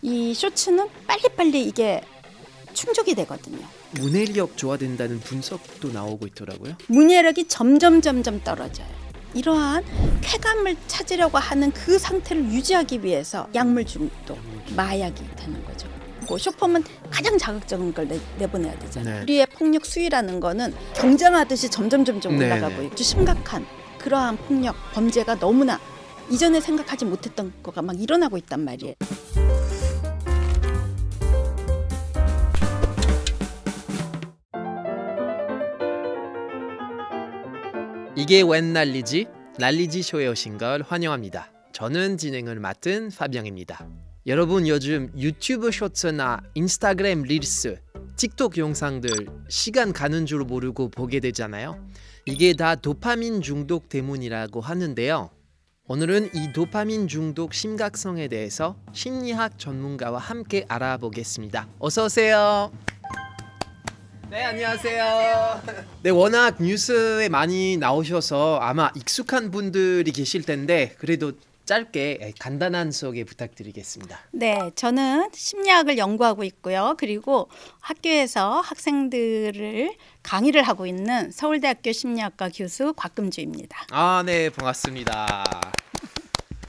이 쇼츠는 빨리빨리 이게 충족이 되거든요. 문해력 좋아된다는 분석도 나오고 있더라고요. 문해력이 점점 떨어져요. 이러한 쾌감을 찾으려고 하는 그 상태를 유지하기 위해서 약물 중독, 마약이 되는 거죠. 쇼폼은 가장 자극적인 걸 내보내야 되잖아요. 네. 우리의 폭력 수위라는 거는 경쟁하듯이 점점 올라가고 있고 심각한 그러한 폭력, 범죄가 너무나 이전에 생각하지 못했던 거가 막 일어나고 있단 말이에요. 이게 웬 난리지? 난리지 쇼에 오신 걸 환영합니다. 저는 진행을 맡은 파병입니다. 여러분 요즘 유튜브 쇼츠나 인스타그램 릴스, 틱톡 영상들 시간 가는 줄 모르고 보게 되잖아요. 이게 다 도파민 중독 때문이라고 하는데요. 오늘은 이 도파민 중독 심각성에 대해서 심리학 전문가와 함께 알아보겠습니다. 어서 오세요. 네, 안녕하세요. 네, 워낙 뉴스에 많이 나오셔서 아마 익숙한 분들이 계실 텐데 그래도 짧게 간단한 소개 부탁드리겠습니다. 네, 저는 심리학을 연구하고 있고요. 그리고 학교에서 학생들을 강의를 하고 있는 서울대학교 심리학과 교수 곽금주입니다. 아, 네, 반갑습니다.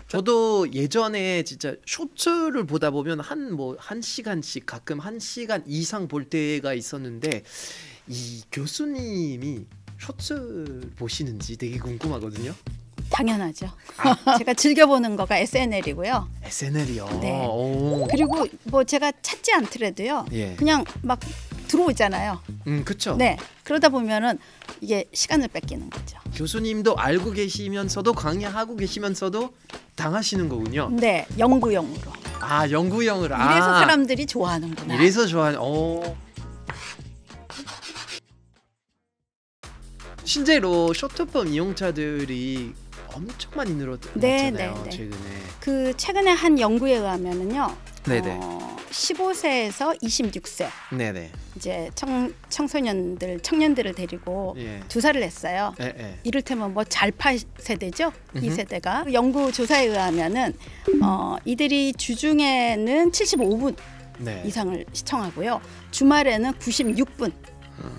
저도 예전에 진짜 쇼츠를 보다 보면 한 시간씩 가끔 1시간 이상 볼 때가 있었는데 이 교수님이 쇼츠 보시는지 되게 궁금하거든요. 당연하죠. 제가 즐겨보는 거가 SNL이고요. SNL이요? 네. 오. 그리고 뭐 제가 찾지 않더라도요. 예. 그냥 막 들어오잖아요. 그렇죠. 네. 그러다 보면은 이게 시간을 뺏기는 거죠. 교수님도 알고 계시면서도 강의하고 계시면서도 당하시는 거군요. 네, 연구용으로. 아, 연구용으로. 이래서 사람들이 좋아하는구나. 이래서 좋아하는. 오. 실제로 쇼트폼 이용자들이 엄청 많이 늘었잖아요. 최근에. 최근에 한 연구에 의하면은요. 네네. 15세에서 26세. 네네. 이제 청년들을 데리고 예. 조사를 했어요. 예. 이를테면 뭐 잘파 세대죠. 이 세대가 연구 조사에 의하면은 이들이 주중에는 75분 네. 이상을 시청하고요. 주말에는 96분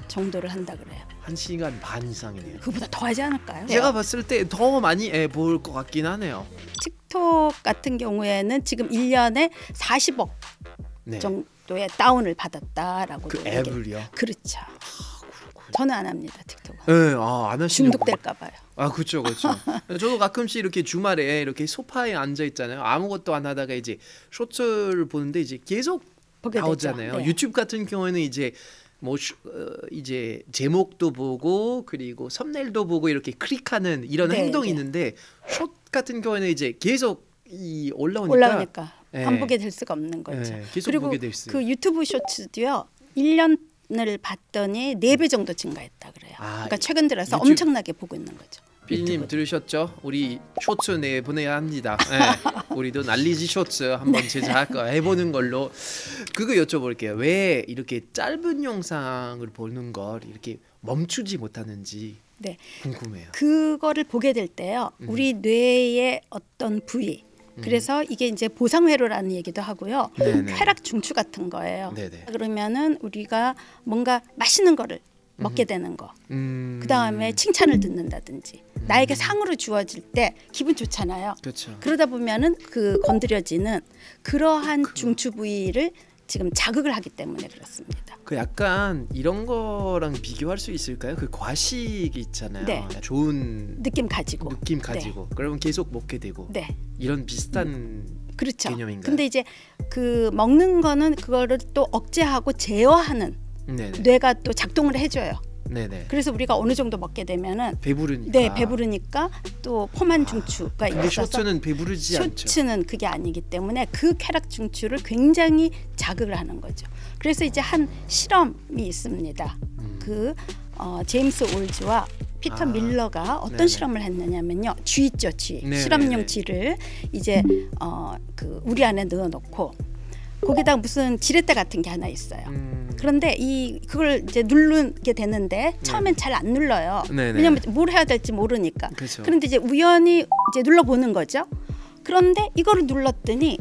정도를 한다 그래요. 1시간 반 이상이네요. 그보다 더 하지 않을까요? 제가 봤을 때 더 많이 볼 것 같긴 하네요. 틱톡 같은 경우에는 지금 1년에 40억 네. 정도의 다운을 받았다라고. 그 앱을요? 그렇죠. 저는 안 합니다, 틱톡은. 네, 안 하시는 중독될까 봐요. 아, 그렇죠. 저도 가끔씩 이렇게 주말에 이렇게 소파에 앉아 있잖아요. 아무것도 안 하다가 이제 쇼츠를 보는데 이제 계속 보게 나오잖아요. 네. 유튜브 같은 경우에는 이제 이제 제목도 보고 그리고 썸네일도 보고 이렇게 클릭하는 이런 행동이 있는데 숏 같은 경우에는 이제 계속 올라오니까 안 보게 될 수가 없는 거죠. 계속 그리고 보게 될 수. 그 유튜브 쇼츠도요. 1년을 봤더니 4배 정도 증가했다 그래요. 그러니까 최근 들어서 엄청나게 보고 있는 거죠. 비님 들으셨죠? 우리 쇼츠 내보내야 합니다. 네. 우리도 난리지 쇼츠 한번 해보는 걸로. 그거 여쭤볼게요. 왜 이렇게 짧은 영상을 보는 걸 이렇게 멈추지 못하는지 궁금해요. 그거를 보게 될 때요. 우리 뇌의 어떤 부위, 그래서 이게 이제 보상회로라는 얘기도 하고요. 쾌락 중추 같은 거예요. 네네. 그러면은 우리가 뭔가 맛있는 거를 먹게 되는 거. 그 다음에 칭찬을 듣는다든지 나에게 상으로 주어질 때 기분 좋잖아요. 그렇죠. 그러다 보면은 그 건드려지는 그러한 중추 부위를 지금 자극을 하기 때문에 그렇습니다. 그 약간 이런 거랑 비교할 수 있을까요? 그 과식이 있잖아요. 네. 좋은 느낌 가지고. 그러면 계속 먹게 되고. 네. 이런 비슷한 그렇죠. 개념인가요? 근데 이제 그 먹는 거는 그거를 또 억제하고 제어하는 네네. 뇌가 또 작동을 해줘요. 네네. 그래서 우리가 어느 정도 먹게 되면은 배부르니까. 네, 배부르니까 또 포만 중추가 근데 있어서 쇼츠는 배부르지 않죠. 쇼츠는 그게 아니기 때문에 그 쾌락 중추를 굉장히 자극을 하는 거죠. 그래서 이제 한 실험이 있습니다. 제임스 올즈와 피터 밀러가 어떤 네네. 실험을 했느냐면요. 쥐 있죠, 쥐. 네네네. 실험용 쥐를 이제 그 우리 안에 넣어놓고 거기다 무슨 지렛대 같은 게 하나 있어요. 그런데 그걸 이제 누르게 되는데 처음엔 잘 안 눌러요. 네네. 왜냐면 뭘 해야 될지 모르니까. 그렇죠. 그런데 이제 우연히 이제 눌러보는 거죠. 그런데 이거를 눌렀더니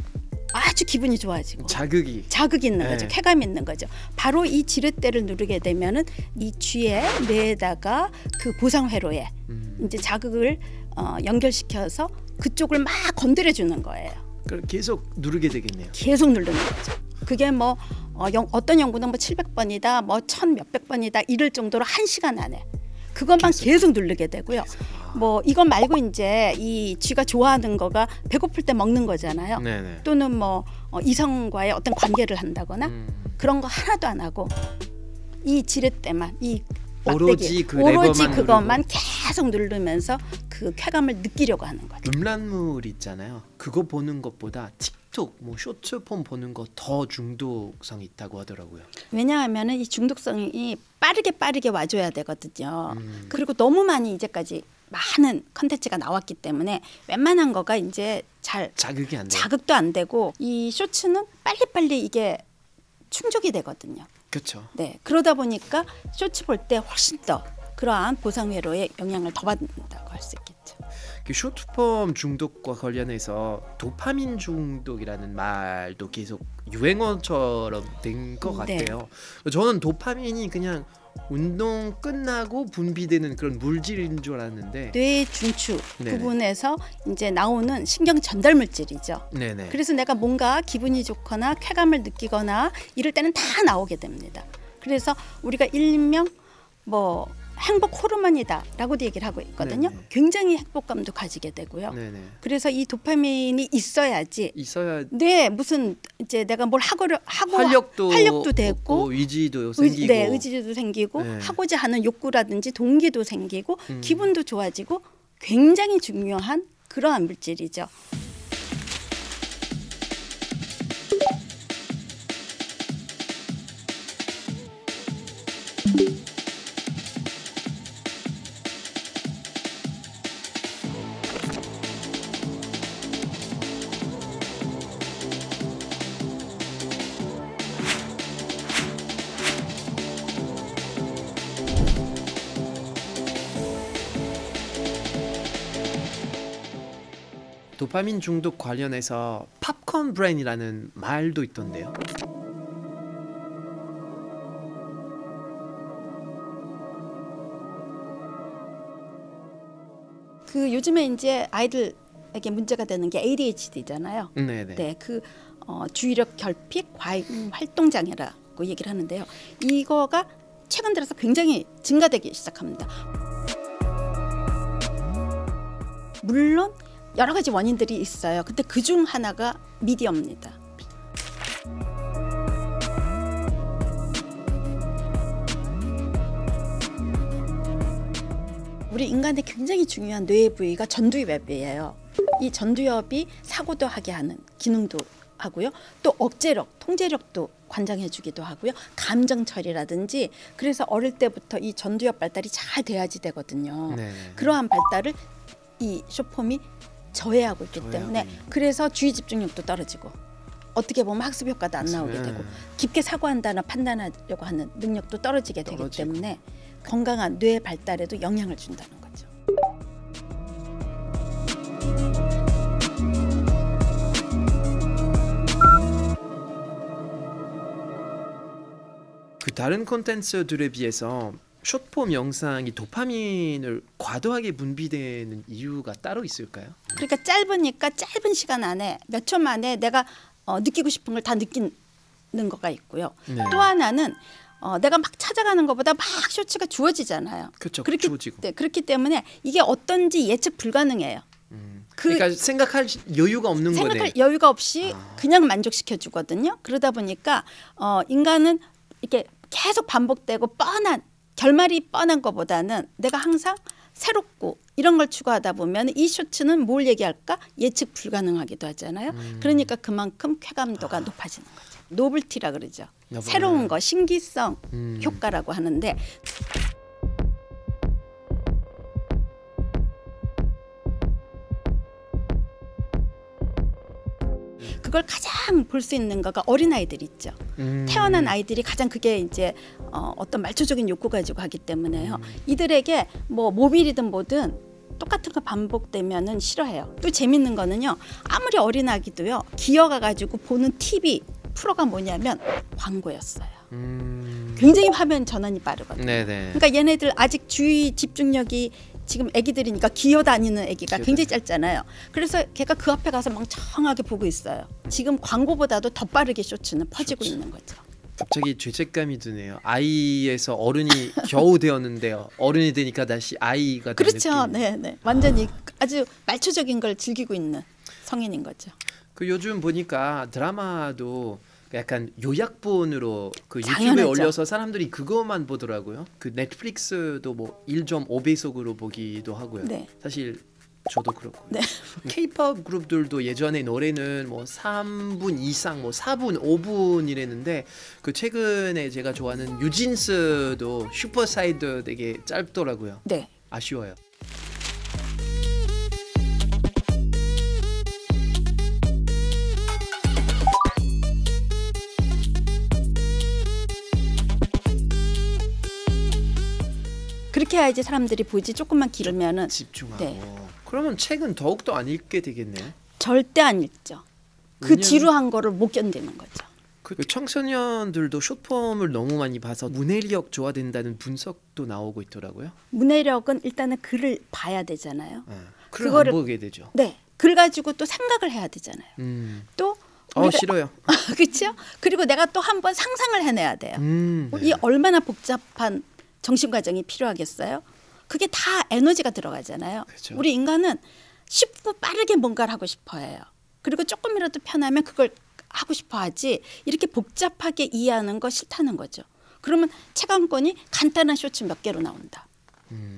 아주 기분이 좋아지고 자극이 있는 네. 거죠. 쾌감이 있는 거죠. 바로 이 지렛대를 누르게 되면은 이 쥐의 뇌에다가 그 보상회로에 이제 자극을 연결시켜서 그쪽을 막 건드려 주는 거예요. 그럼 계속 누르게 되겠네요. 계속 누르는 거죠. 그게 뭐 어떤 연구는 뭐 700번이다, 뭐 1000몇백 번이다 이럴 정도로 1시간 안에 그것만 계속 누르게 되고요. 뭐 이것 말고 이제 이 쥐가 좋아하는 거가 배고플 때 먹는 거잖아요. 네네. 또는 뭐 이성과의 어떤 관계를 한다거나 그런 거 하나도 안 하고 이 지렛대만 이 오로지 오로지 그것만 계속 누르면서 그 쾌감을 느끼려고 하는 거죠. 음란물 있잖아요. 그거 보는 것보다 틱톡, 뭐 쇼츠폰 보는 거 더 중독성이 있다고 하더라고요. 왜냐하면 이 중독성이 빠르게 와줘야 되거든요. 그리고 너무 많이 이제까지 많은 컨텐츠가 나왔기 때문에 웬만한 거가 이제 잘 자극이 안 돼요. 자극도 안 되고 이 쇼츠는 빨리 이게 충족이 되거든요. 그렇죠. 네, 그러다 보니까 쇼츠 볼 때 훨씬 더 그러한 보상회로에 영향을 더 받는다고 할 수 있겠죠. 그 쇼트폼 중독과 관련해서 도파민 중독이라는 말도 계속 유행어처럼 된 것 네. 같아요. 저는 도파민이 그냥 운동 끝나고 분비되는 그런 물질인 줄 알았는데 뇌 중추 네네. 부분에서 이제 나오는 신경 전달 물질이죠. 네네. 그래서 내가 뭔가 기분이 좋거나 쾌감을 느끼거나 이럴 때는 다 나오게 됩니다. 그래서 우리가 일명 뭐 행복 호르몬이다라고도 얘기를 하고 있거든요. 네네. 굉장히 행복감도 가지게 되고요. 네네. 그래서 이 도파민이 있어야지 있어야 네 무슨 이제 내가 뭘 하고 활력도 되고 의지도 생기고 네, 의지도 생기고 네. 하고자 하는 욕구라든지 동기도 생기고 기분도 좋아지고 굉장히 중요한 그러한 물질이죠. 도파민 중독 관련해서 팝콘 브레인이라는 말도 있던데요. 그 요즘에 이제 아이들에게 문제가 되는 게 ADHD잖아요. 네네. 네, 그 주의력 결핍 과잉 활동 장애라고 얘기를 하는데요. 이거가 최근 들어서 굉장히 증가되기 시작합니다. 물론 여러 가지 원인들이 있어요. 근데 그중 하나가 미디어입니다. 우리 인간의 굉장히 중요한 뇌의 부위가 전두엽이에요. 이 전두엽이 사고도 하게 하는 기능도 하고요. 또 억제력, 통제력도 관장해주기도 하고요. 감정 처리라든지 그래서 어릴 때부터 이 전두엽 발달이 잘 돼야지 되거든요. 네네. 그러한 발달을 이 쇼폼이 저해하고 있기 때문에 그래서 주의 집중력도 떨어지고 어떻게 보면 학습 효과도 안 나오게 되고 깊게 사고한다나 판단하려고 하는 능력도 떨어지게 되기 때문에 건강한 뇌 발달에도 영향을 준다는 거죠. 그 다른 콘텐츠들에 비해서 숏폼 영상이 도파민을 과도하게 분비되는 이유가 따로 있을까요? 그러니까 짧으니까 짧은 시간 안에 몇 초 만에 내가 느끼고 싶은 걸 다 느끼는 거가 있고요. 네. 또 하나는 내가 막 찾아가는 것보다 막 쇼츠가 주어지잖아요. 그렇죠. 그렇기, 주어지고. 네, 그렇기 때문에 이게 어떤지 예측 불가능해요. 그러니까 생각할 여유가 없는 거네. 생각할 여유가 없이 그냥 만족시켜 주거든요. 그러다 보니까 인간은 이렇게 계속 반복되고 뻔한 결말이 뻔한 것보다는 내가 항상 새롭고 이런 걸 추구하다 보면 이 쇼츠는 뭘 얘기할까 예측 불가능하기도 하잖아요. 그러니까 그만큼 쾌감도가 높아지는 거죠. 노블티라 그러죠. 새로운 거 신기성 효과라고 하는데 그걸 가장 볼 수 있는 거가 어린아이들 있죠. 태어난 아이들이 가장 그게 이제 어떤 말초적인 욕구 가지고 하기 때문에요. 이들에게 뭐 모빌이든 뭐든 똑같은 거 반복되면은 싫어해요. 또 재밌는 거는요. 아무리 어린아기도요. 기어가가지고 보는 TV 프로가 뭐냐면 광고였어요. 굉장히 화면 전환이 빠르거든요. 네네. 그러니까 얘네들 아직 주의 집중력이 지금 애기들이니까 기어다니는 애기가 굉장히 짧잖아요. 그래서 걔가 그 앞에 가서 멍청하게 보고 있어요. 지금 광고보다도 더 빠르게 쇼츠는 퍼지고 있는 거죠. 갑자기 죄책감이 드네요. 아이에서 어른이 겨우 되었는데요. 어른이 되니까 다시 아이가 된 그렇죠. 느낌. 네네. 완전히 아주 말초적인 걸 즐기고 있는 성인인 거죠. 그 요즘 보니까 드라마도 약간 요약본으로 그 유튜브에 당연하죠. 올려서 사람들이 그것만 보더라고요. 그 넷플릭스도 뭐 1.5배속으로 보기도 하고요. 네. 사실 저도 그렇고. 네. K-pop 그룹들도 예전에 노래는 뭐 3분 이상, 뭐 4분, 5분 이랬는데 그 최근에 제가 좋아하는 뉴진스도 슈퍼사이드 되게 짧더라고요. 네. 아쉬워요. 그렇게 해야지 사람들이 보지. 조금만 길으면은 집중하고. 네. 그러면 책은 더욱더 안 읽게 되겠네요. 절대 안 읽죠. 그 왜냐면- 지루한 거를 못 견디는 거죠. 그 청소년들도 숏폼을 너무 많이 봐서 문해력 좋아된다는 분석도 나오고 있더라고요. 문해력은 일단은 글을 봐야 되잖아요. 그걸 그거를- 안 보게 되죠. 네. 글 가지고 또 생각을 해야 되잖아요. 또 우리가 싫어요. 그렇죠? 그리고 내가 또 한번 상상을 해내야 돼요. 네. 이 얼마나 복잡한 정신 과정이 필요하겠어요? 그게 다 에너지가 들어가잖아요. 그렇죠. 우리 인간은 쉽고 빠르게 뭔가를 하고 싶어 해요. 그리고 조금이라도 편하면 그걸 하고 싶어 하지 이렇게 복잡하게 이해하는 거 싫다는 거죠. 그러면 책 한 권이 간단한 쇼츠 몇 개로 나온다.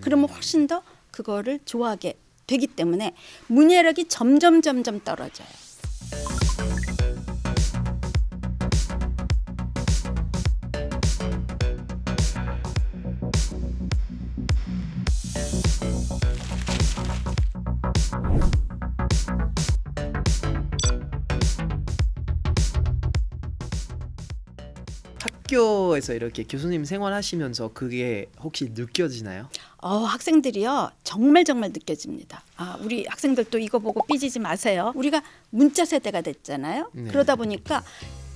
그러면 훨씬 더 그거를 좋아하게 되기 때문에 문해력이 점점 떨어져요. 학교에서 이렇게 교수님 생활하시면서 그게 혹시 느껴지나요? 학생들이요 정말 느껴집니다. 우리 학생들도 이거 보고 삐지지 마세요. 우리가 문자 세대가 됐잖아요. 네. 그러다 보니까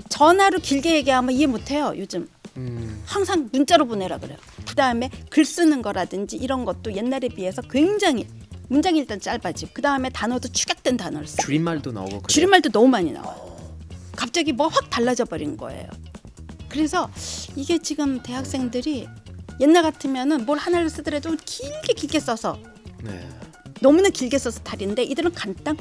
전화로 길게 얘기하면 이해 못해요. 요즘 항상 문자로 보내라 그래요. 그다음에 글 쓰는 거라든지 이런 것도 옛날에 비해서 굉장히 문장이 일단 짧아지고 그다음에 단어도 축약된 단어를 써요. 줄임말도 나오고 그래요. 줄임말도 너무 많이 나와요. 갑자기 뭐 확 달라져 버린 거예요. 그래서 이게 지금 대학생들이 옛날 같으면은 뭘 하나를 쓰더라도 길게 써서 네. 너무나 길게 써서 탈인데 이들은 간단.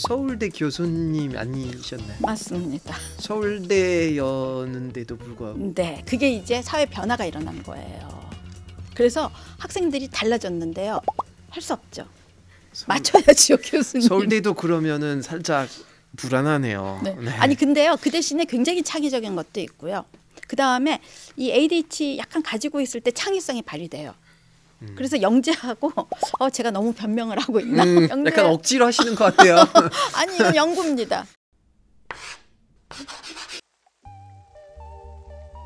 서울대 교수님 아니셨나요? 맞습니다. 서울대였는데도 불구하고 네, 그게 이제 사회 변화가 일어난 거예요. 그래서 학생들이 달라졌는데요. 할 수 없죠. 맞춰야죠, 교수님. 서울대도 그러면은 살짝 불안하네요. 네. 네. 아니 근데요, 그 대신에 굉장히 창의적인 것도 있고요. 그 다음에 이 ADHD 약간 가지고 있을 때 창의성이 발휘돼요. 그래서 영재하고 제가 너무 변명을 하고 있나? 영재. 약간 억지로 하시는 것 같아요. 아니 이건 연구입니다.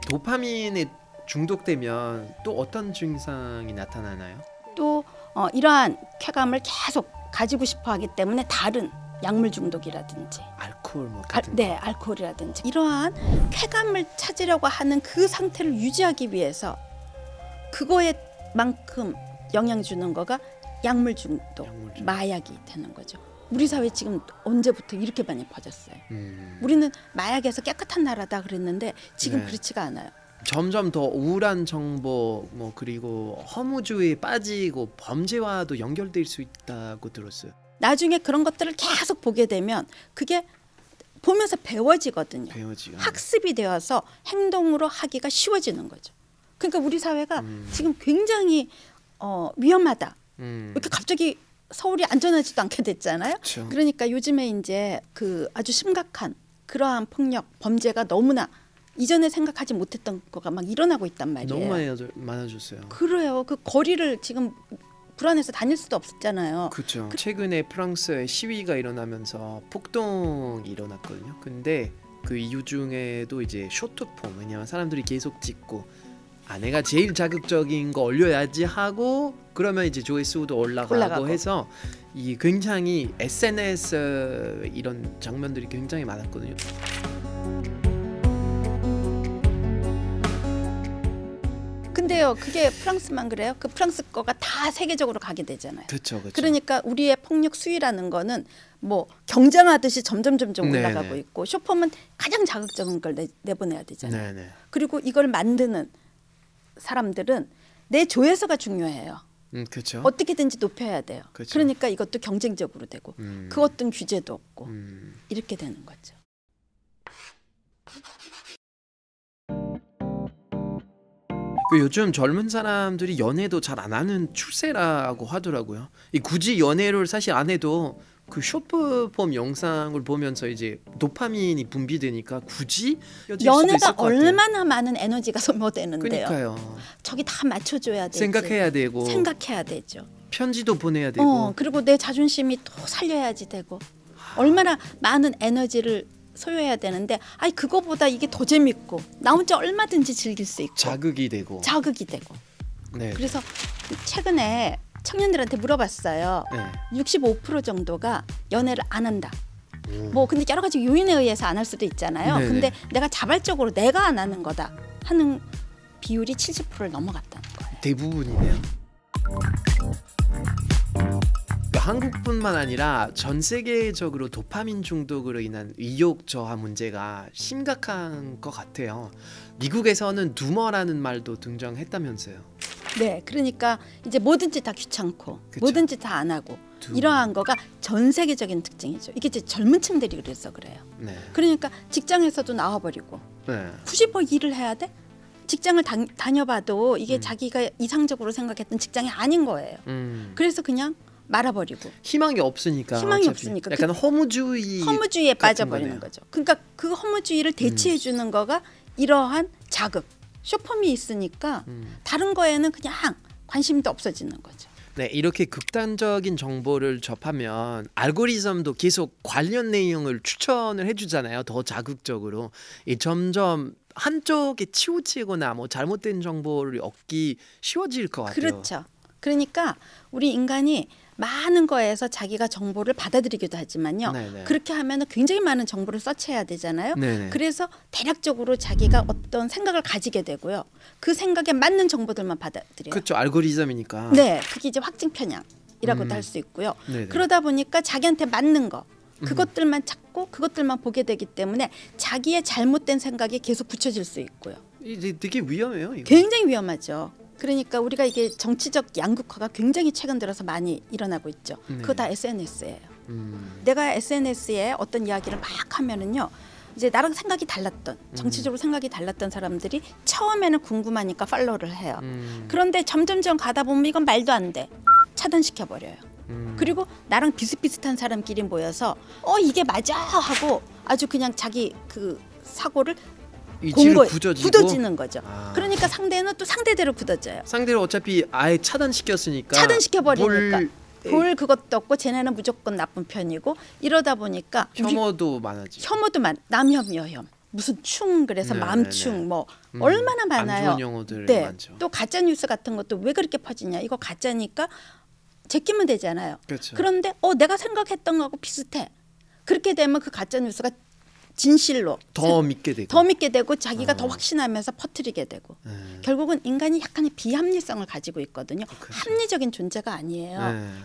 도파민에 중독되면 또 어떤 증상이 나타나나요? 또 이러한 쾌감을 계속 가지고 싶어하기 때문에 다른 약물 중독이라든지 알코올 뭐 같은 네, 알코올이라든지 이러한 쾌감을 찾으려고 하는 그 상태를 유지하기 위해서 그거에 만큼 영향 주는 거가 약물 중독, 마약이 되는 거죠. 우리 사회 지금 언제부터 이렇게 많이 퍼졌어요. 우리는 마약에서 깨끗한 나라다 그랬는데 지금 네. 그렇지가 않아요. 점점 더 우울한 정보 뭐 그리고 허무주의에 빠지고 범죄와도 연결될 수 있다고 들었어요. 나중에 그런 것들을 계속 보게 되면 그게 보면서 배워지거든요. 학습이 되어서 행동으로 하기가 쉬워지는 거죠. 그러니까 우리 사회가 지금 굉장히 위험하다. 이렇게 갑자기 서울이 안전하지도 않게 됐잖아요. 그쵸. 그러니까 요즘에 이제 그 아주 심각한 그러한 폭력, 범죄가 너무나 이전에 생각하지 못했던 거가 막 일어나고 있단 말이에요. 너무 많아졌어요. 그래요. 그 거리를 지금 불안해서 다닐 수도 없었잖아요. 그렇죠. 최근에 프랑스에 시위가 일어나면서 폭동이 일어났거든요. 근데 그 이유 중에도 이제 쇼트폼, 왜냐면 사람들이 계속 찍고 내가 제일 자극적인 거 올려야지 하고 그러면 이제 조회수도 올라가고 해서 이 굉장히 SNS 이런 장면들이 굉장히 많았거든요. 근데요, 그게 프랑스만 그래요? 그 프랑스 거가 다 세계적으로 가게 되잖아요. 그렇죠. 그러니까 우리의 폭력 수위라는 거는 뭐 경쟁하듯이 점점 올라가고 있고 쇼폼은 가장 자극적인 걸 내보내야 되잖아요. 네네. 그리고 이걸 만드는 사람들은 내 조회수가 중요해요. 그렇죠. 어떻게든지 높여야 돼요. 그쵸. 그러니까 이것도 경쟁적으로 되고 그 어떤 규제도 없고 이렇게 되는 거죠. 그 요즘 젊은 사람들이 연애도 잘 안 하는 추세라고 하더라고요. 이 굳이 연애를 사실 안 해도 그 쇼트폼 영상을 보면서 이제 도파민이 분비되니까 굳이 연애가 얼마나 많은 에너지가 소모되는데요. 그러니까요. 저기 다 맞춰줘야 되지. 생각해야 되고 생각해야 되죠. 편지도 보내야 되고 그리고 내 자존심이 또 살려야지 되고 얼마나 많은 에너지를 소요해야 되는데 그거보다 이게 더 재밌고 나 혼자 얼마든지 즐길 수 있고 자극이 되고 네. 그래서 최근에 청년들한테 물어봤어요. 네. 65% 정도가 연애를 안 한다. 뭐 근데 여러 가지 요인에 의해서 안 할 수도 있잖아요. 네네. 근데 내가 자발적으로 내가 안 하는 거다 하는 비율이 70%를 넘어갔다는 거예요. 대부분이네요. 한국뿐만 아니라 전 세계적으로 도파민 중독으로 인한 의욕 저하 문제가 심각한 것 같아요. 미국에서는 두머라는 말도 등장했다면서요. 네, 그러니까 이제 뭐든지 다 귀찮고 그쵸. 뭐든지 다 안 하고 이러한 거가 전 세계적인 특징이죠. 이게 이제 젊은 층들이 그래서 그래요. 네. 그러니까 직장에서도 나와버리고 네. 굳이 뭐 일을 해야 돼? 직장을 다녀봐도 이게 자기가 이상적으로 생각했던 직장이 아닌 거예요. 그래서 그냥 말아버리고 희망이 없으니까 약간 허무주의에 빠져버리는 거죠. 그러니까 그 허무주의를 대체해 주는 거가 이러한 자극, 쇼폼이 있으니까 다른 거에는 그냥 관심도 없어지는 거죠. 네, 이렇게 극단적인 정보를 접하면 알고리즘도 계속 관련 내용을 추천을 해주잖아요. 더 자극적으로. 점점 한쪽에 치우치거나 뭐 잘못된 정보를 얻기 쉬워질 것 같아요. 그렇죠. 그러니까 우리 인간이 많은 거에서 자기가 정보를 받아들이기도 하지만요. 네네. 그렇게 하면 굉장히 많은 정보를 서치해야 되잖아요. 네네. 그래서 대략적으로 자기가 어떤 생각을 가지게 되고요. 그 생각에 맞는 정보들만 받아들여요. 그렇죠. 알고리즘이니까. 네, 그게 이제 확증 편향이라고도 할 수 있고요. 네네. 그러다 보니까 자기한테 맞는 거 그것들만 찾고 그것들만 보게 되기 때문에 자기의 잘못된 생각이 계속 붙여질 수 있고요. 이게 되게 위험해요. 이거. 굉장히 위험하죠. 그러니까 우리가 이게 정치적 양극화가 굉장히 최근 들어서 많이 일어나고 있죠. 그거 다 SNS예요. 내가 SNS에 어떤 이야기를 막 하면은요. 이제 나랑 생각이 달랐던 정치적으로 생각이 달랐던 사람들이 처음에는 궁금하니까 팔로우를 해요. 그런데 점점점 가다 보면 이건 말도 안 돼. 차단시켜버려요. 그리고 나랑 비슷비슷한 사람끼리 모여서 이게 맞아 하고 아주 그냥 자기 그 사고를 굳어지는 거죠. 그러니까 상대는 또 상대대로 굳어져요. 상대를 어차피 아예 차단시켰으니까 차단시켜버리니까 볼 그것도 없고 쟤네는 무조건 나쁜 편이고 이러다 보니까 혐오도 많아지. 남혐 여혐 무슨 충 그래서 마음충 뭐 얼마나 많아요. 안 좋은 용어들 많죠. 또 가짜 뉴스 같은 것도 왜 그렇게 퍼지냐. 이거 가짜니까 제끼면 되잖아요. 그렇죠. 그런데 내가 생각했던 거하고 비슷해. 그렇게 되면 그 가짜 뉴스가 진실로 더 믿게 되고 자기가 더 확신하면서 퍼뜨리게 되고 결국은 인간이 약간의 비합리성을 가지고 있거든요. 그렇죠. 합리적인 존재가 아니에요.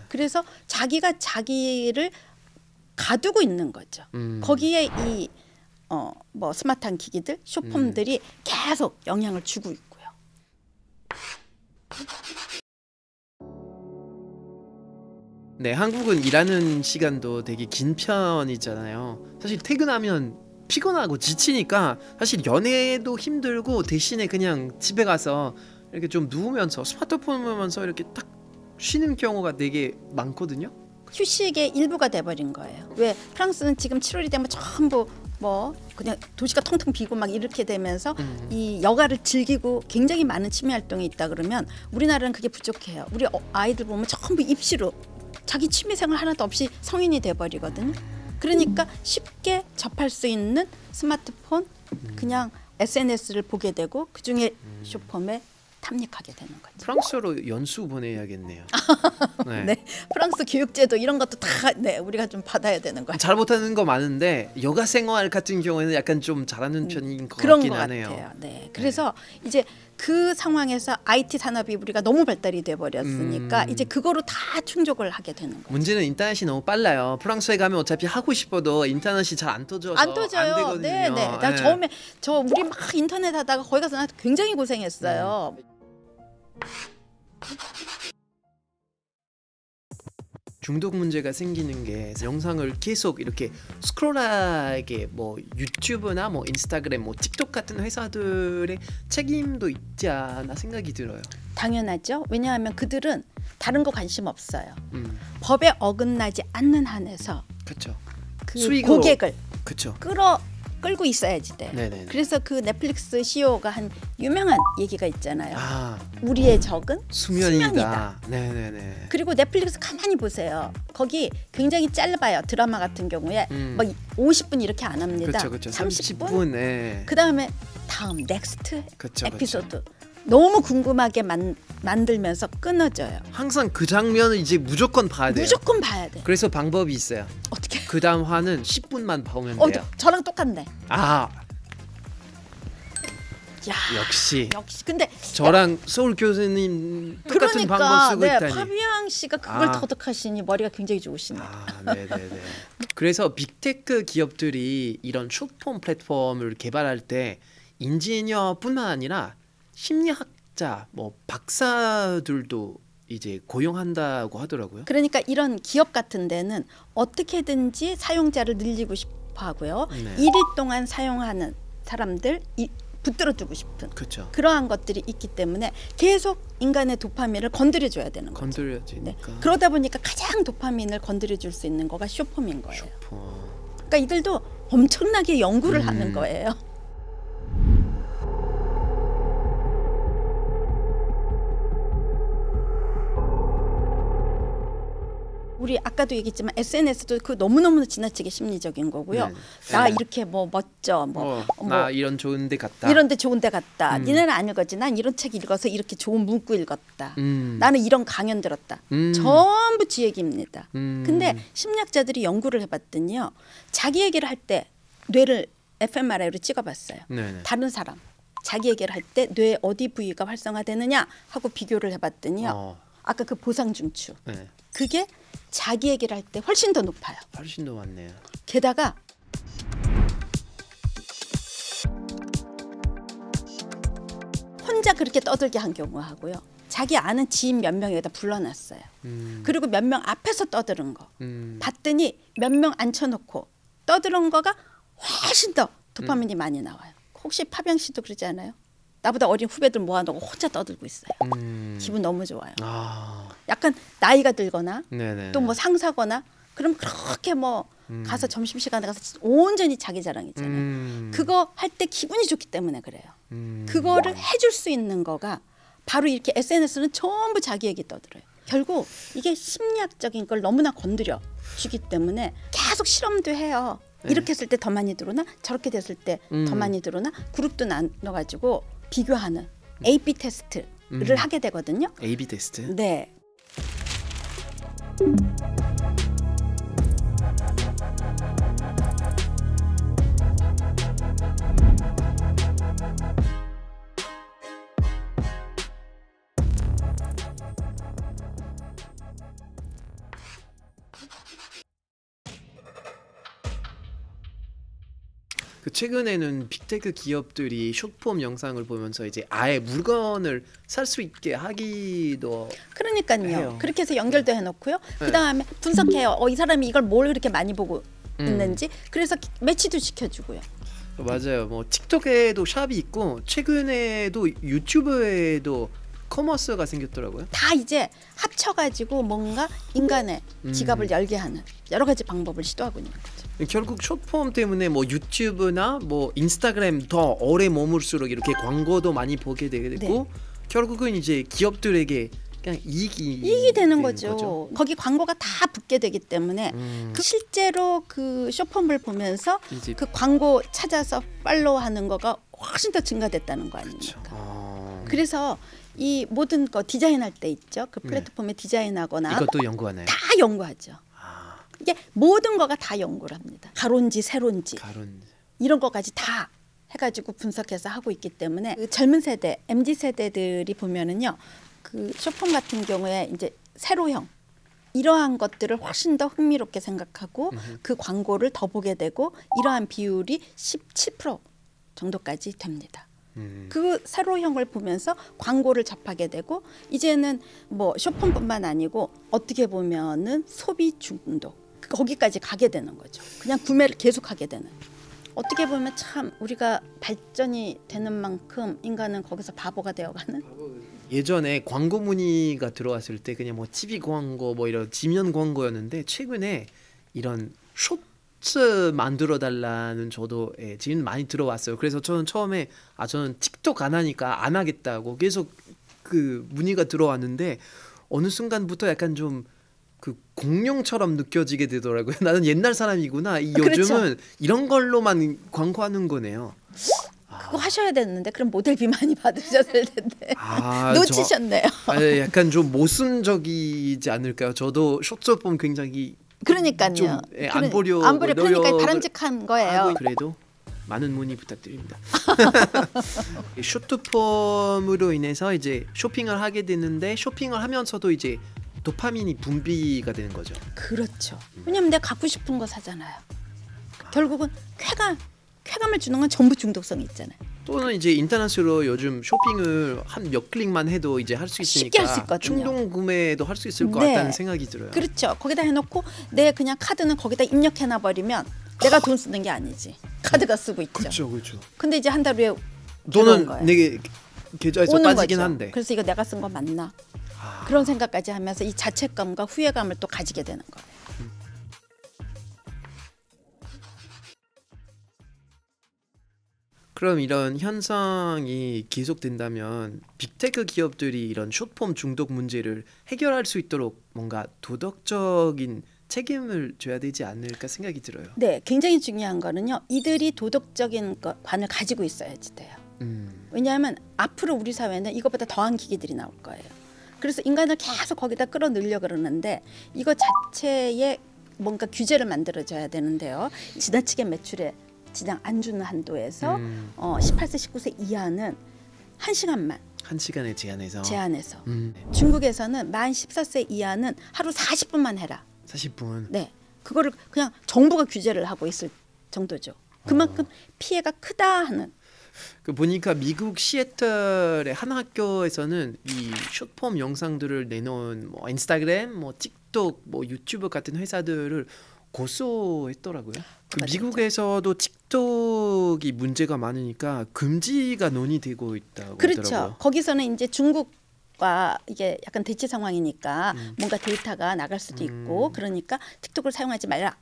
그래서 자기가 자기를 가두고 있는 거죠. 거기에 이 뭐 스마트한 기기들, 쇼폼들이 계속 영향을 주고 있고요. 네, 한국은 일하는 시간도 되게 긴 편이잖아요. 사실 퇴근하면 피곤하고 지치니까 사실 연애도 힘들고 대신에 그냥 집에 가서 이렇게 좀 누우면서 스마트폰 보면서 이렇게 딱 쉬는 경우가 되게 많거든요. 휴식의 일부가 돼버린 거예요. 왜 프랑스는 지금 7월이 되면 전부 뭐 그냥 도시가 텅텅 비고 막 이렇게 되면서 이 여가를 즐기고 굉장히 많은 취미 활동이 있다 그러면 우리나라는 그게 부족해요. 우리 아이들 보면 전부 입시로 자기 취미생활 하나도 없이 성인이 돼버리거든요. 그러니까 쉽게 접할 수 있는 스마트폰 그냥 SNS를 보게 되고 그중에 쇼폼에 탐닉하게 되는 거죠. 프랑스어로 연수 보내야겠네요. 네. 네, 프랑스 교육제도 이런 것도 다 네, 우리가 좀 받아야 되는 거예요. 잘 못하는 거 많은데 여가 생활 같은 경우에는 약간 좀 잘하는 편인 것 그런 같긴 것 하네요. 같아요. 네, 그래서 이제 그 상황에서 IT 산업이 우리가 너무 발달이 돼 버렸으니까 이제 그거로 다 충족을 하게 되는 거예요. 문제는 인터넷이 너무 빨라요. 프랑스에 가면 어차피 하고 싶어도 인터넷이 잘 안 터져서 안 터져요. 되거든요. 네, 네. 나 네. 처음에 우리 막 인터넷 하다가 거기 가서 나 굉장히 고생했어요. 중독 문제가 생기는 게 영상을 계속 이렇게 스크롤하게 뭐 유튜브나 뭐 인스타그램 뭐 틱톡 같은 회사들의 책임도 있지 않나 생각이 들어요. 당연하죠. 왜냐하면 그들은 다른 거 관심 없어요. 법에 어긋나지 않는 한에서 그렇죠. 그 수익으로- 고객을 그렇죠. 끌고 있어야지 돼. 네네. 그래서 그 넷플릭스 CEO가 한 유명한 얘기가 있잖아요. 아 우리의 적은 수면이다. 수면이다. 네네네. 그리고 넷플릭스 가만히 보세요. 거기 굉장히 짧아요. 드라마 같은 경우에 막 50분 이렇게 안 합니다. 그렇죠. 30분. 네. 그 다음에 다음 넥스트 그쵸, 에피소드. 너무 궁금하게 만들면서 끊어져요. 항상 그 장면을 이제 무조건 봐야 돼요. 무조건 봐야 돼. 그래서 방법이 있어요. 어떻게? 그 다음 화는 10분만 보면 돼요. 저랑 똑같네. 아 야, 역시 근데 저랑 서울 교수님 똑같은 방법 그러니까 쓰고 네, 있다니. 파비앙 씨가 그걸 아. 터득하시니 머리가 굉장히 좋으시네. 아, 네네네. 그래서 빅테크 기업들이 이런 숏폼 플랫폼을 개발할 때 인지니어뿐만 아니라 심리학자, 뭐 박사들도 이제 고용한다고 하더라고요. 그러니까 이런 기업 같은 데는 어떻게든지 사용자를 늘리고 싶어 하고요. 네. 일일 동안 사용하는 사람들 붙들어주고 싶은 그렇죠. 그러한 것들이 있기 때문에 계속 인간의 도파민을 건드려줘야 되는 거죠. 건드려지니까. 네. 그러다 보니까 가장 도파민을 건드려줄 수 있는 거가 숏폼인 거예요. 숏폼. 그러니까 이들도 엄청나게 연구를 하는 거예요. 우리 아까도 얘기했지만 SNS도 그 너무너무 지나치게 심리적인 거고요. 네. 나 네. 이렇게 뭐 멋져, 나 이런 좋은 데 갔다. 이런 데 좋은 데 갔다. 니네는 안 읽었지. 난 이런 책 읽어서 이렇게 좋은 문구 읽었다. 음. 나는 이런 강연 들었다. 전부 지 얘기입니다. 근데 심리학자들이 연구를 해봤더니요. 자기 얘기를 할 때 뇌를 fMRI로 찍어봤어요. 네네. 다른 사람 자기 얘기를 할 때 뇌 어디 부위가 활성화되느냐 하고 비교를 해봤더니요. 아까 그 보상중추. 네. 그게 자기 얘기를 할 때 훨씬 더 높아요. 훨씬 더 많네요. 게다가 혼자 그렇게 떠들게 한 경우하고요. 자기 아는 지인 몇 명에다 불러놨어요. 그리고 몇 명 앞에서 떠드는 거 봤더니 몇 명 앉혀놓고 떠드는 거가 훨씬 더 도파민이 많이 나와요. 혹시 파병 씨도 그러지 않아요? 나보다 어린 후배들 모아놓고 혼자 떠들고 있어요. 기분 너무 좋아요. 아, 약간 나이가 들거나 네네. 또 뭐 상사거나 그럼 그렇게 뭐 가서 점심시간에 가서 온전히 자기 자랑이잖아요. 그거 할 때 기분이 좋기 때문에 그래요. 그거를 해줄 수 있는 거가 바로 이렇게 SNS는 전부 자기 얘기 떠들어요. 결국 이게 심리학적인 걸 너무나 건드려 주기 때문에 계속 실험도 해요. 이렇게 했을 때 더 많이 들어오나 저렇게 됐을 때 더 많이 들어오나 그룹도 나눠가지고 비교하는 A/B 테스트를 하게 되거든요. A/B 테스트. 네. 그 최근에는 빅테크 기업들이 숏폼 영상을 보면서 이제 아예 물건을 살 수 있게 하기도 그러니까요. 해요. 그렇게 해서 연결도 해놓고요. 그 다음에 분석해요. 이 사람이 이걸 뭘 그렇게 많이 보고 있는지. 그래서 매치도 시켜주고요. 맞아요. 뭐 틱톡에도 샵이 있고 최근에도 유튜브에도 커머스가 생겼더라고요. 다 이제 합쳐가지고 뭔가 인간의 지갑을 열게 하는 여러 가지 방법을 시도하고 있는 거죠. 결국 숏폼 때문에 뭐 유튜브나 뭐 인스타그램 더 오래 머물수록 이렇게 광고도 많이 보게 되고 네. 결국은 이제 기업들에게 그냥 이익이 되는 거죠. 거기 광고가 다 붙게 되기 때문에 그 실제로 그 숏폼을 보면서 이제 그 광고 찾아서 팔로우하는 거가 훨씬 더 증가됐다는 거 아닙니까? 그렇죠. 그래서 이 모든 거 디자인할 때 있죠. 그 플랫폼에 디자인하거나 이것도 연구하나요? 다 연구하죠. 아, 이게 모든 거가 다 연구를 합니다. 가론지, 세론지 이런 거까지 다 해가지고 분석해서 하고 있기 때문에 그 젊은 세대, MZ 세대들이 보면은요, 그 쇼폼 같은 경우에 이제 세로형 이러한 것들을 훨씬 더 흥미롭게 생각하고 그 광고를 더 보게 되고 이러한 비율이 17% 정도까지 됩니다. 그 세로형을 보면서 광고를 접하게 되고 이제는 뭐 쇼폼뿐만 아니고 어떻게 보면은 소비 중독 거기까지 가게 되는 거죠. 그냥 구매를 계속하게 되는. 어떻게 보면 참 우리가 발전이 되는 만큼 인간은 거기서 바보가 되어가는. 예전에 광고 문의가 들어왔을 때 그냥 뭐 TV 광고 뭐 이런 지면 광고였는데 최근에 이런 쇼츠 만들어 달라는 저도 지금 많이 들어왔어요. 그래서 저는 처음에 저는 틱톡 안 하니까 안 하겠다고 계속 그 문의가 들어왔는데 어느 순간부터 약간 좀 그 공룡처럼 느껴지게 되더라고요. 나는 옛날 사람이구나. 요즘은 그렇죠. 이런 걸로만 광고하는 거네요. 그거 하셔야 되는데 그럼 모델비 많이 받으셨을 텐데 놓치셨네요. 약간 좀 모순적이지 않을까요? 저도 쇼츠폼 굉장히 그러니까요. 좀 안 보려 안 보려. 그러니까 바람직한 거예요. 그래도 많은 문의 부탁드립니다. 쇼트폼으로 인해서 이제 쇼핑을 하게 되는데 쇼핑을 하면서도 이제 도파민이 분비가 되는 거죠. 그렇죠. 왜냐면 내가 갖고 싶은 거 사잖아요. 결국은 쾌감을 주는 건 전부 중독성이 있잖아요. 또는 이제 인터넷으로 요즘 쇼핑을 한 몇 클릭만 해도 이제 할 수 있으니까 쉽게 할 수 있거든요. 충동 구매도 할 수 있을 것 네. 같다는 생각이 들어요. 그렇죠. 거기다 해놓고 내 그냥 카드는 거기다 입력해놔 버리면 내가 돈 쓰는 게 아니지. 카드가 쓰고 있죠. 그렇죠, 그렇죠. 근데 이제 한 달 후에 돈은 내게 계좌에서 오는 빠지긴 거죠. 한데. 그래서 이거 내가 쓴 거 맞나? 그런 생각까지 하면서 이 자책감과 후회감을 또 가지게 되는 거예요. 그럼 이런 현상이 계속된다면 빅테크 기업들이 이런 숏폼 중독 문제를 해결할 수 있도록 뭔가 도덕적인 책임을 져야 되지 않을까 생각이 들어요. 네, 굉장히 중요한 거는요. 이들이 도덕적인 관을 가지고 있어야지 돼요. 왜냐하면 앞으로 우리 사회는 이것보다 더한 기기들이 나올 거예요. 그래서 인간을 계속 거기다 끌어넣으려 그러는데 이거 자체에 뭔가 규제를 만들어줘야 되는데요. 지나치게 매출에 지장 안 주는 한도에서 18세 19세 이하는 1시간만 1시간에 제한해서 중국에서는 만 14세 이하는 하루 40분만 해라. 40분. 네, 그거를 그냥 정부가 규제를 하고 있을 정도죠. 그만큼 피해가 크다 하는. 그 보니까 미국 시애틀의 한 학교에서는 이 숏폼 영상들을 내놓은 뭐 인스타그램, 뭐 틱톡, 뭐 유튜브 같은 회사들을 고소했더라고요. 그 미국에서도 틱톡이 문제가 많으니까 금지가 논의되고 있다고 그렇죠. 하더라고요. 거기서는 이제 중국과 이게 약간 대치 상황이니까 뭔가 데이터가 나갈 수도 있고 그러니까 틱톡을 사용하지 말라.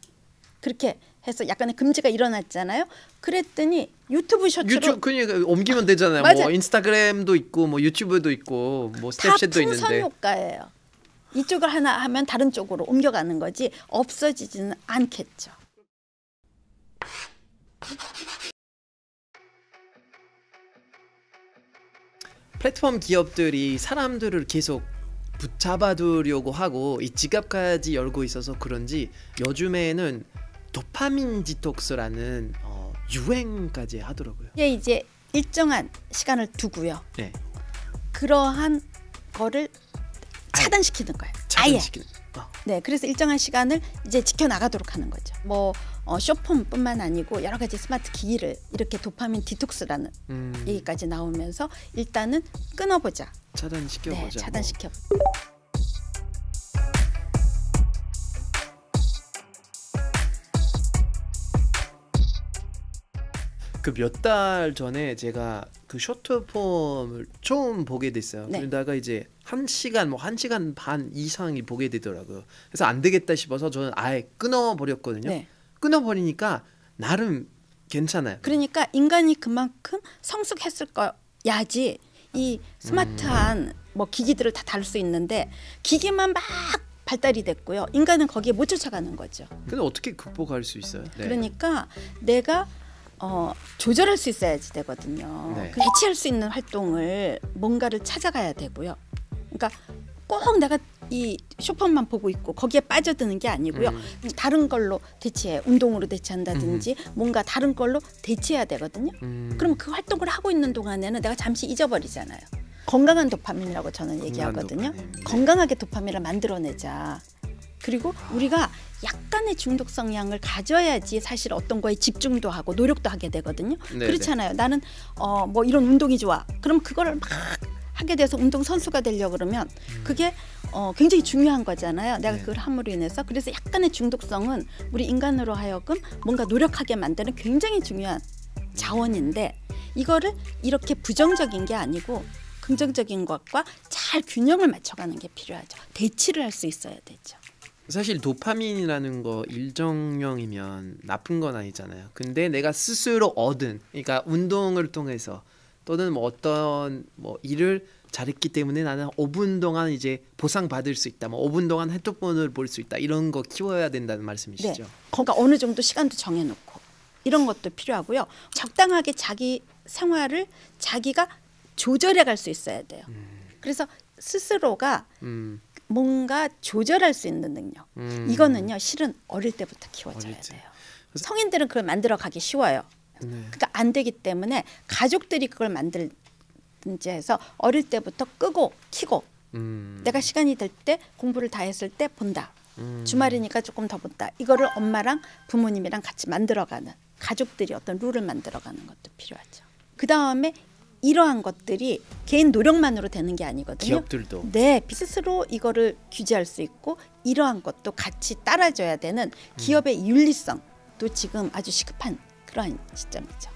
그렇게 해서 약간의 금지가 일어났잖아요. 그랬더니 유튜브 셔츠로 그러니까 옮기면 되잖아요. 뭐 인스타그램도 있고 뭐 유튜브도 있고 뭐 스냅챗도 있는데. 다 풍선 효과예요. 이쪽을 하나 하면 다른 쪽으로 옮겨가는 거지 없어지지는 않겠죠. 플랫폼 기업들이 사람들을 계속 붙잡아두려고 하고 이 지갑까지 열고 있어서 그런지 요즘에는 도파민 디톡스라는 유행까지 하더라고요. 이게 이제 일정한 시간을 두고요. 네. 그러한 거를 차단시키는 거예요. 차단시키는. 네, 그래서 일정한 시간을 이제 지켜나가도록 하는 거죠. 뭐 쇼폼뿐만 아니고 여러 가지 스마트 기기를 이렇게 도파민 디톡스라는 얘기까지 나오면서 일단은 끊어보자. 차단시켜보자. 네, 차단시켜. 그 몇 달 전에 제가 그 쇼트폼을 처음 보게 됐어요. 네. 그러다가 이제 1시간 뭐 1시간 반 이상이 보게 되더라고요. 그래서 안 되겠다 싶어서 저는 아예 끊어버렸거든요. 네. 끊어버리니까 나름 괜찮아요. 그러니까 인간이 그만큼 성숙했을 거야지 이 스마트한 뭐 기기들을 다 다룰 수 있는데 기기만 막 발달이 됐고요. 인간은 거기에 못 쫓아가는 거죠. 근데 어떻게 극복할 수 있어요? 네. 그러니까 내가 조절할 수 있어야지 되거든요. 네. 대체할 수 있는 활동을 뭔가를 찾아가야 되고요. 그러니까 꼭 내가 이 쇼폰만 보고 있고 거기에 빠져드는 게 아니고요. 다른 걸로 대체해, 운동으로 대체한다든지 뭔가 다른 걸로 대체해야 되거든요. 그럼 그 활동을 하고 있는 동안에는 내가 잠시 잊어버리잖아요. 건강한 도파민이라고 저는 얘기하거든요. 도파민. 건강하게 도파민을 만들어내자. 그리고 우리가 약간의 중독 성향을 가져야지 사실 어떤 거에 집중도 하고 노력도 하게 되거든요. 네네. 그렇잖아요. 나는 뭐 이런 운동이 좋아. 그럼 그거를 막 하게 돼서 운동 선수가 되려고 그러면 그게 굉장히 중요한 거잖아요. 내가 네. 그걸 함으로 인해서. 그래서 약간의 중독성은 우리 인간으로 하여금 뭔가 노력하게 만드는 굉장히 중요한 자원인데 이거를 이렇게 부정적인 게 아니고 긍정적인 것과 잘 균형을 맞춰가는 게 필요하죠. 대치를 할 수 있어야 되죠. 사실 도파민이라는 거 일정량이면 나쁜 건 아니잖아요. 근데 내가 스스로 얻은, 그러니까 운동을 통해서 또는 뭐 어떤 뭐 일을 잘했기 때문에 나는 5분 동안 이제 보상받을 수 있다. 뭐 5분 동안 핸드폰을 볼 수 있다. 이런 거 키워야 된다는 말씀이시죠? 네. 그러니까 어느 정도 시간도 정해놓고 이런 것도 필요하고요. 적당하게 자기 생활을 자기가 조절해 갈 수 있어야 돼요. 그래서 스스로가 뭔가 조절할 수 있는 능력. 이거는요. 실은 어릴 때부터 키워져야 어릴 때. 돼요. 성인들은 그걸 만들어 가기 쉬워요. 네. 그러니까 안 되기 때문에 가족들이 그걸 만들든지 해서 어릴 때부터 끄고 켜고 내가 시간이 될 때 공부를 다 했을 때 본다. 주말이니까 조금 더 본다. 이거를 엄마랑 부모님이랑 같이 만들어가는 가족들이 어떤 룰을 만들어가는 것도 필요하죠. 그 다음에 이러한 것들이 개인 노력만으로 되는 게 아니거든요. 기업들도. 네, 스스로 이거를 규제할 수 있고 이러한 것도 같이 따라줘야 되는 기업의 윤리성도 지금 아주 시급한 그러한 시점이죠.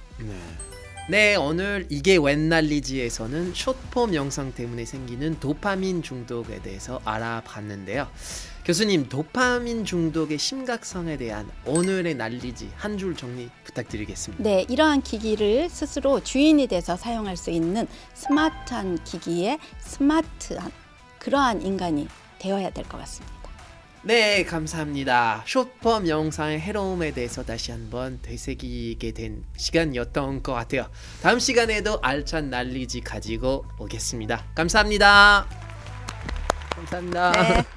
네, 오늘 이게 웬 난리지에서는 숏폼 영상 때문에 생기는 도파민 중독에 대해서 알아봤는데요. 교수님, 도파민 중독의 심각성에 대한 오늘의 난리지 한 줄 정리 부탁드리겠습니다. 네, 이러한 기기를 스스로 주인이 돼서 사용할 수 있는 스마트한 기기에 스마트한 그러한 인간이 되어야 될 것 같습니다. 네, 감사합니다. 숏폼 영상의 해로움에 대해서 다시 한번 되새기게 된 시간이었던 것 같아요. 다음 시간에도 알찬 난리지 가지고 오겠습니다. 감사합니다. 감사합니다. 네.